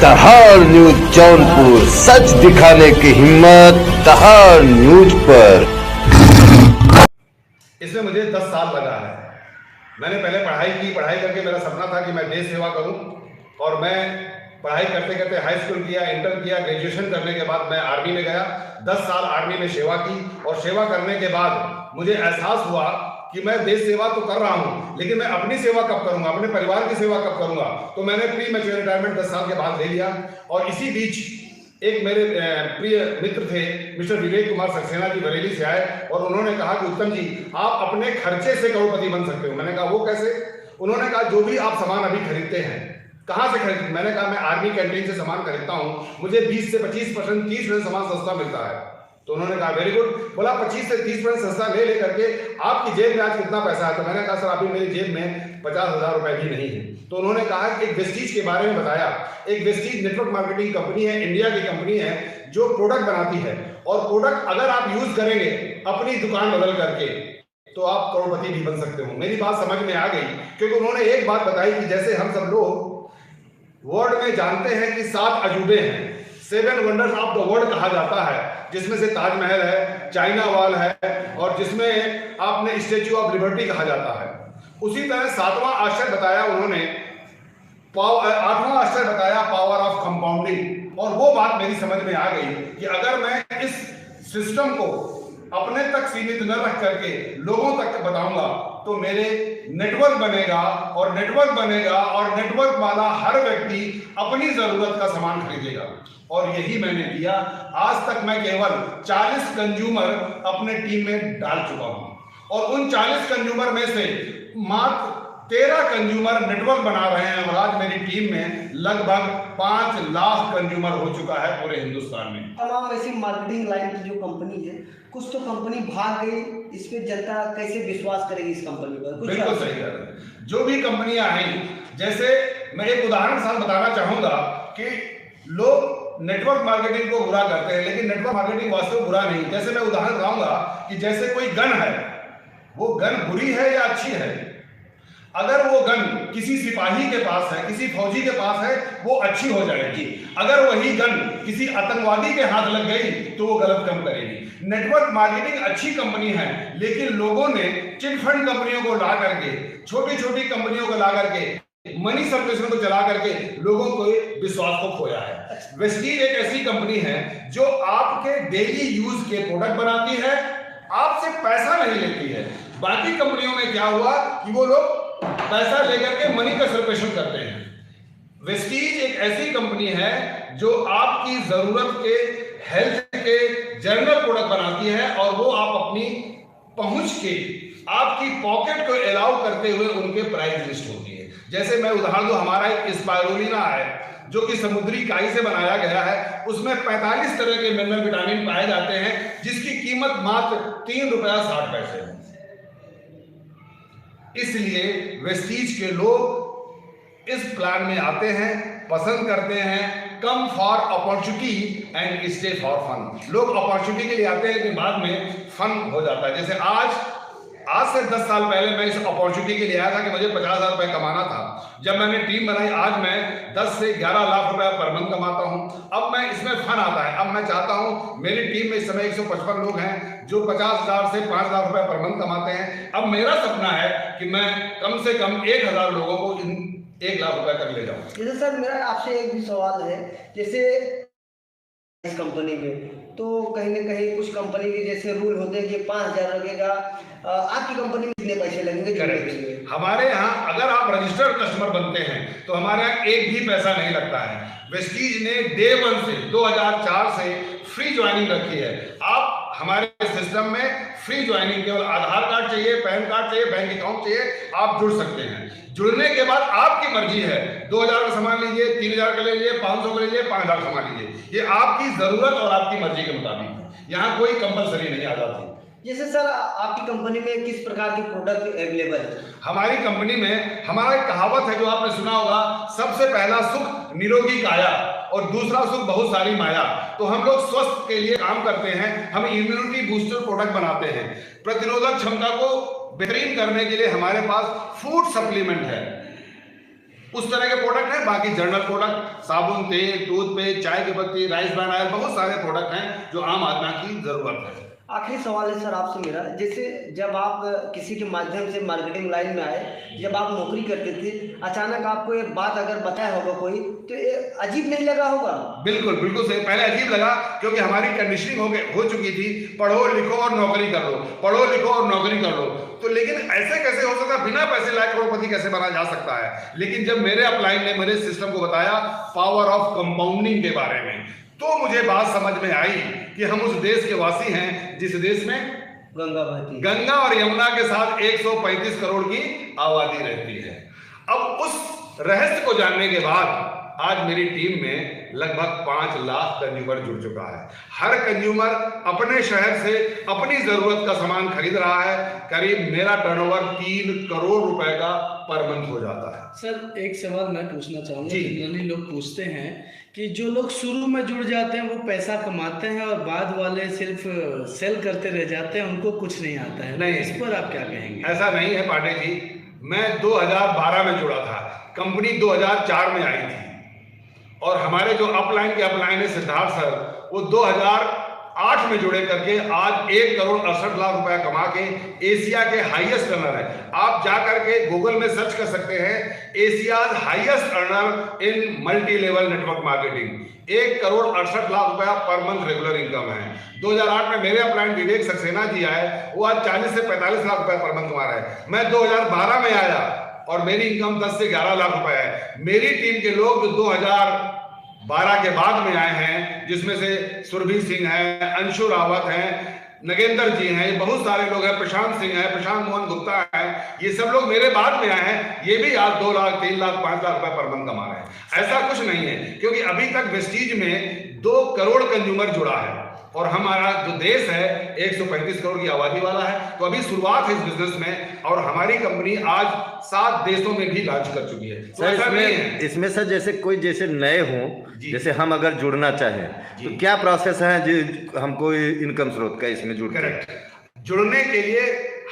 दहाड़ न्यूज जौनपुर, सच दिखाने की हिम्मत दहाड़ न्यूज पर। इसमें मुझे 10 साल लगा है। मैंने पहले पढ़ाई करके मेरा सपना था कि मैं देश सेवा करूं, और मैं पढ़ाई करते करते हाई स्कूल किया, इंटर किया, ग्रेजुएशन करने के बाद मैं आर्मी में गया। 10 साल आर्मी में सेवा की, और सेवा करने के बाद मुझे एहसास हुआ कि मैं देश सेवा तो कर रहा हूं, लेकिन मैं अपनी सेवा कब करूंगा, अपने परिवार की सेवा कब करूंगा। तो मैंने प्री मैच्योर रिटायरमेंट 10 साल के बाद ले लिया। और इसी बीच एक मेरे प्रिय मित्र थे, मिस्टर विवेक कुमार सक्सेना जी बरेली से आए, और उन्होंने कहा कि उत्तम जी, आप अपने खर्चे से करोड़पति बन सकते हो। मैंने कहा वो कैसे? उन्होंने कहा जो भी आप सामान अभी खरीदते हैं, कहाँ से खरीदते? मैंने कहा मैं आर्मी कैंटीन से सामान खरीदता हूँ, मुझे 20 से 25%, 30% सामान सस्ता मिलता है। तो उन्होंने कहा वेरी गुड। बोला 25 से 30% सस्ता ले करके आपकी जेब में आज कितना पैसा है? तो मैंने कहा सर अभी मेरी जेब में 50,000 रुपए भी नहीं है। तो उन्होंने कहा कि एक वेस्टीज के बारे में बताया। एक वेस्टीज नेटवर्क मार्केटिंग कंपनी है, इंडिया की कंपनी है, जो प्रोडक्ट बनाती है, और प्रोडक्ट अगर आप यूज करेंगे अपनी दुकान बदल करके, तो आप करोड़पति भी बन सकते हो। मेरी बात समझ में आ गई, क्योंकि उन्होंने एक बात बताई कि जैसे हम सब लोग वर्ल्ड में जानते हैं कि 7 अजूबे हैं, 7 वंडर्स ऑफ द वर्ल्ड कहा जाता है, जिसमें से ताजमहल है, चाइना वॉल है, और जिसमें आपने स्टैच्यू ऑफ लिबर्टी कहा जाता है। उसी तरह 7वां आश्चर्य बताया उन्होंने, 8वां आश्चर्य बताया पावर ऑफ कंपाउंडिंग। और वो बात मेरी समझ में आ गई कि अगर मैं इस सिस्टम को अपने तक सीमित न रख करके लोगों तक बताऊंगा, तो मेरे नेटवर्क बनेगा, और नेटवर्क बनेगा, और नेटवर्क वाला हर व्यक्ति अपनी जरूरत का सामान खरीदेगा। और यही मैंने किया। आज तक मैं केवल 40 कंज्यूमर अपने टीम में डाल चुका हूं, और उन 40 कंज्यूमर में से मात्र 13 कंज्यूमर नेटवर्क बना रहे हैं, और आज मेरी टीम में लगभग 5 लाख कंज्यूमर हो चुका है पूरे हिंदुस्तान में। तमाम ऐसी मार्केटिंग लाइन की जो कंपनी है, कुछ तो कंपनी भाग गई, इस पे जनता कैसे विश्वास करेगी इस कंपनी पर? बिल्कुल सही कह रहे हैं। जो भी कंपनियां आई, जैसे मैं एक उदाहरण साथ बताना चाहूंगा कि लोग नेटवर्क मार्केटिंग को बुरा करते हैं, लेकिन नेटवर्क मार्केटिंग वास्तव बुरा नहीं। जैसे मैं उदाहरण बताऊंगा कि जैसे कोई गन है, वो गन बुरी है या अच्छी है? अगर वो गन किसी सिपाही के पास है, किसी फौजी के पास है, वो अच्छी हो जाएगी। अगर वही गन किसी आतंकवादी के हाथ लग गई, तो वो गलत काम करेगी। नेटवर्क मार्केटिंग अच्छी कंपनी है, लेकिन लोगों ने चिट फंड कंपनियों को ला करके, छोटी छोटी कंपनियों को ला करके, मनी सर्कुलेशन को चला करके लोगों को विश्वास को खोया है। वेस्टीज एक ऐसी कंपनी है जो आपके डेली यूज के प्रोडक्ट बनाती है, आपसे पैसा नहीं लेती है। बाकी कंपनियों में क्या हुआ कि वो लोग पैसा लेकर के मनी का सर्कुलेशन करते हैं। वेस्टीज एक ऐसी कंपनी है जो आपकी जरूरत के, हेल्थ के जनरल प्रोडक्ट बनाती है, और वो आप अपनी पहुंच के, आपकी पॉकेट को अलाउ करते हुए उनके प्राइस लिस्ट होती है। जैसे मैं उदाहरण दूं, हमारा एक स्पाइरुलिना है जो कि समुद्री काई से बनाया गया है। उसमें 45 तरह के मिनरल विटामिन पाए जाते हैं, जिसकी कीमत मात्र 3 रुपया 60 पैसे है। इसलिए वेस्टीज के लोग इस प्लान में आते हैं, पसंद करते हैं। Come for opportunity and stay for fun. लोग अपॉर्चुनिटी के लिए आते हैं, लेकिन बाद में फन हो जाता है। जैसे आज से 10 साल पहले मैं इस अपॉर्चुनिटी के लिए आया था कि मुझे 50,000 रुपए कमाना था। जब मैंने टीम बनाई, आज मैं 10 से 11 लाख रुपए पर मंथ कमाता हूं। अब मैं इसमें फन आता है। अब मैं चाहता हूं, मेरी टीम में इस समय 155 लोग हैं जो 50,000 से 5 लाख रुपए पर मंथ कमाते हैं। अब मेरा सपना है कि मैं कम से कम 1,000 लोगों को 1 लाख रुपए तक ले जाऊं। जैसे सर, मेरा आपसे एक भी सवाल है, जैसे इस कंपनी में तो कहीं ना कहीं कुछ कंपनी के जैसे रूल होते हैं कि 5,000 लगेगा, आपकी कंपनी में कितने पैसे लगेंगे जुड़ने के लिए? हमारे यहाँ अगर आप रजिस्टर्ड कस्टमर बनते हैं, तो हमारे यहाँ एक भी पैसा नहीं लगता है। वेस्टीज ने डे 1 से 2004 से फ्री ज्वाइनिंग रखी है। आप हमारे सिस्टम में फ्री ज्वाइनिंग, केवल आधार कार्ड चाहिए, पैन कार्ड चाहिए, बैंक अकाउंट चाहिए, आप जुड़ सकते हैं। जुड़ने के बाद आपकी मर्जी है, 2,000 का सामान लीजिए, 3,000 का ले लीजिए, 500 का लीजिए, 5,000 का सामान लीजिए। ये आपकी जरूरत और आपकी मर्जी के मुताबिक है। यहाँ कोई कंपलसरी नहीं आ जाती। जैसे सर, आपकी कंपनी में किस प्रकार के प्रोडक्ट अवेलेबल है? हमारी कंपनी में, हमारा एक कहावत है जो आपने सुना होगा, सबसे पहला सुख निरोगी काया, और दूसरा सुख बहुत सारी माया। तो हम लोग स्वस्थ के लिए काम करते हैं। हम इम्यूनिटी बूस्टर प्रोडक्ट बनाते हैं। प्रतिरोधक क्षमता को बेहतरीन करने के लिए हमारे पास फूड सप्लीमेंट है। उस तरह के प्रोडक्ट हैं। बाकी जनरल प्रोडक्ट, साबुन, तेल, टूथपेस्ट, चाय की पत्ती, राइस ब्रांड ऑयल, बहुत सारे प्रोडक्ट हैं जो आम आदमी की जरूरत है। आखिरी सवाल है सर आपसे मेरा, जैसे जब आप किसी के माध्यम से मार्केटिंग लाइन में आए, जब आप नौकरी करते थे, अचानक आपको ये बात अगर बताया होगा कोई, तो ये अजीब नहीं लगा होगा? बिल्कुल बिल्कुल सही। पहले अजीब लगा क्योंकि हमारी कंडीशनिंग हो चुकी थी, पढ़ो लिखो और नौकरी कर लो, पढ़ो लिखो और नौकरी कर लो। तो लेकिन ऐसे कैसे हो सकता है, बिना पैसे लाए करोड़पति कैसे बना जा सकता है? लेकिन जब मेरे अपलाइन ने मेरे सिस्टम को बताया पावर ऑफ कंपाउंडिंग के बारे में, तो मुझे बात समझ में आई कि हम उस देश के वासी हैं जिस देश में गंगा बहती, गंगा और यमुना के साथ 135 करोड़ की आबादी रहती है। अब उस रहस्य को जानने के बाद आज मेरी टीम में लगभग 5 लाख कंज्यूमर जुड़ चुका है। हर कंज्यूमर अपने शहर से अपनी जरूरत का सामान खरीद रहा है। करीब मेरा टर्नओवर 3 करोड़ रुपए का पर मंथ हो जाता है। सर एक सवाल मैं पूछना चाहूँगा, जी। जनरली लोग पूछते हैं कि जो लोग शुरू में जुड़ जाते हैं वो पैसा कमाते हैं और बाद वाले सिर्फ सेल करते रह जाते हैं, उनको कुछ नहीं आता है। नहीं, इस पर आप क्या कहेंगे? ऐसा नहीं है पांडे जी। मैं 2012 में जुड़ा था, कंपनी 2004 में आई थी, और हमारे जो अपलाइन के अपलाइन है सिद्धार्थ सर, वो 2008 में जुड़े करके आज 1 करोड़ 68 लाख रुपया कमा के एशिया के हाईएस्ट अर्नर है। आप जा करके गूगल में सर्च कर सकते हैं, एशियाज हाईएस्ट अर्नर इन multi level network marketing. 1 crore 68 lakh रुपया पर मंथ रेगुलर इनकम है। 2008 में मेरे अपलाइन विवेक सक्सेना जी आए, वो आज 40 से 45 लाख रुपया पर मंथ कमा रहे हैं। मैं 2012 में आया और मेरी इनकम 10 से 11 लाख रुपए है। मेरी टीम के लोग जो 2012 के बाद में आए हैं, जिसमें से सुरभि सिंह है, अंशु रावत है, नगेंद्र जी हैं, बहुत सारे लोग हैं, प्रशांत सिंह है, प्रशांत मोहन गुप्ता है, ये सब लोग मेरे बाद में आए हैं। ये भी आज 2 लाख, 3 लाख, 5 लाख रुपए पर मंथ कमा रहे हैं। ऐसा कुछ नहीं है, क्योंकि अभी तक वेस्टीज में 2 करोड़ कंज्यूमर जुड़ा है और हमारा जो देश है 135 करोड़ की आबादी वाला है। तो अभी शुरुआत है इस बिजनेस में, और हमारी कंपनी आज 7 देशों में भी लॉन्च कर चुकी है। तो ऐसा नहीं है इसमें सर जैसे कोई जैसे नए हों, जैसे हम अगर जुड़ना चाहें तो क्या प्रोसेस है जो हमको इनकम स्रोत का इसमें जुड़? करेक्ट। जुड़ने के लिए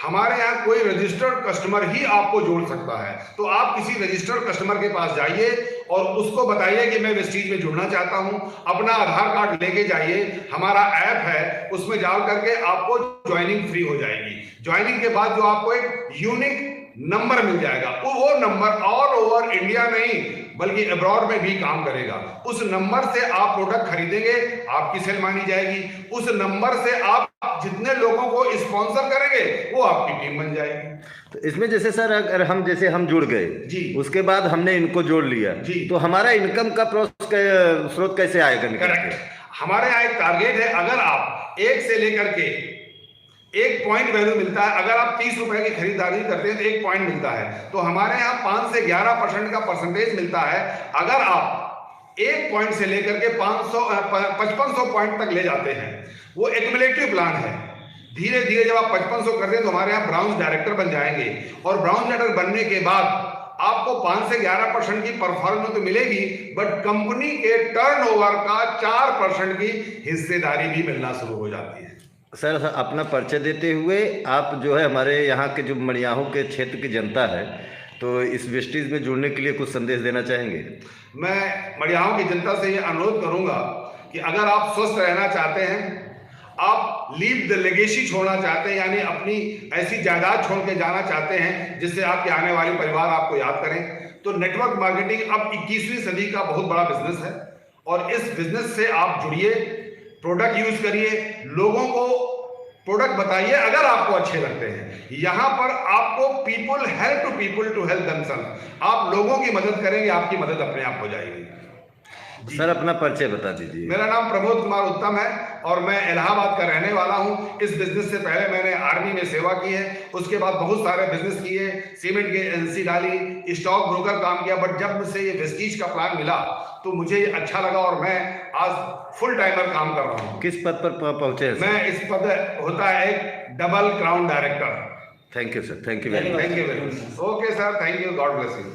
हमारे यहाँ कोई रजिस्टर्ड कस्टमर ही आपको जोड़ सकता है। तो आप किसी रजिस्टर्ड कस्टमर के पास जाइए और उसको बताइए कि मैं वेस्टीज में जुड़ना चाहता हूं। अपना आधार कार्ड लेके जाइए, हमारा ऐप है, उसमें जा करके आपको ज्वाइनिंग फ्री हो जाएगी। ज्वाइनिंग के बाद जो आपको एक यूनिक नंबर मिल जाएगा, वो नंबर ऑल ओवर इंडिया नहीं बल्कि अब्रॉड में भी काम करेगा। उस नंबर से आप प्रोडक्ट खरीदेंगे, आपकी सेल मानी जाएगी। उस नंबर से आप जितने लोगों को स्पॉन्सर करेंगे वो आपकी टीम बन जाएगी। तो इसमें जैसे सर अगर हम जुड़ गए जी, उसके बाद हमने इनको जोड़ लिया जी, तो हमारा इनकम का स्रोत कैसे आएगा? करेक्ट। हमारे यहाँ एक टारगेट है, अगर आप 1 से लेकर के 1 पॉइंट वैल्यू मिलता है, अगर आप 30 रुपए की खरीदारी करते हैं तो 1 पॉइंट मिलता है। तो हमारे यहाँ 5 से 11% का परसेंटेज मिलता है। अगर आप 1 पॉइंट से लेकर के 5500 पॉइंट तक ले जाते हैं, वो एक्युमुलेटिव प्लान है। धीरे धीरे जब आप 5500 करते हैं तो हमारे यहाँ ब्राउन्स डायरेक्टर बन जाएंगे, और ब्राउन्स डायरेक्टर बनने के बाद आपको 5 से 11% की परफॉर्मेंस तो मिलेगी, बट कंपनी के टर्नओवर का 4% की हिस्सेदारी भी मिलना शुरू हो जाती है। सर अपना परिचय देते हुए आप जो है हमारे यहाँ के जो मड़ियाहू के क्षेत्र की जनता है, तो इस वेस्टीज में जुड़ने के लिए कुछ संदेश देना चाहेंगे? मैं मड़ियाहू की जनता से ये अनुरोध करूंगा कि अगर आप स्वस्थ रहना चाहते हैं, आप लीव द लेगेसी छोड़ना चाहते हैं, यानी अपनी ऐसी जायदाद छोड़ के जाना चाहते हैं जिससे आपके आने वाले परिवार आपको याद करें, तो नेटवर्क मार्केटिंग अब 21वीं सदी का बहुत बड़ा बिजनेस है। और इस बिजनेस से आप जुड़िए, प्रोडक्ट यूज करिए, लोगों को प्रोडक्ट बताइए अगर आपको अच्छे लगते हैं। यहां पर आपको people help to help themselves. आप लोगों की मदद करेंगे, आपकी मदद अपने आप हो जाएगी। सर अपना परिचय बता दीजिए। मेरा नाम प्रमोद कुमार उत्तम है और मैं इलाहाबाद का रहने वाला हूं। इस बिजनेस से पहले मैंने आर्मी में सेवा की है, उसके बाद बहुत सारे बिजनेस किए, सीमेंट की एजेंसी डाली, स्टॉक ब्रोकर काम किया। बट जब मुझसे ये वेस्टीज का प्लान मिला तो मुझे ये अच्छा लगा और मैं आज फुल टाइमर काम कर रहा हूँ। किस पद पर पहुंचे हैं? मैं इस पद होता है एक double crown director. Thank you sir, thank you very much. Thank you very much. Okay sir, thank you, God bless you.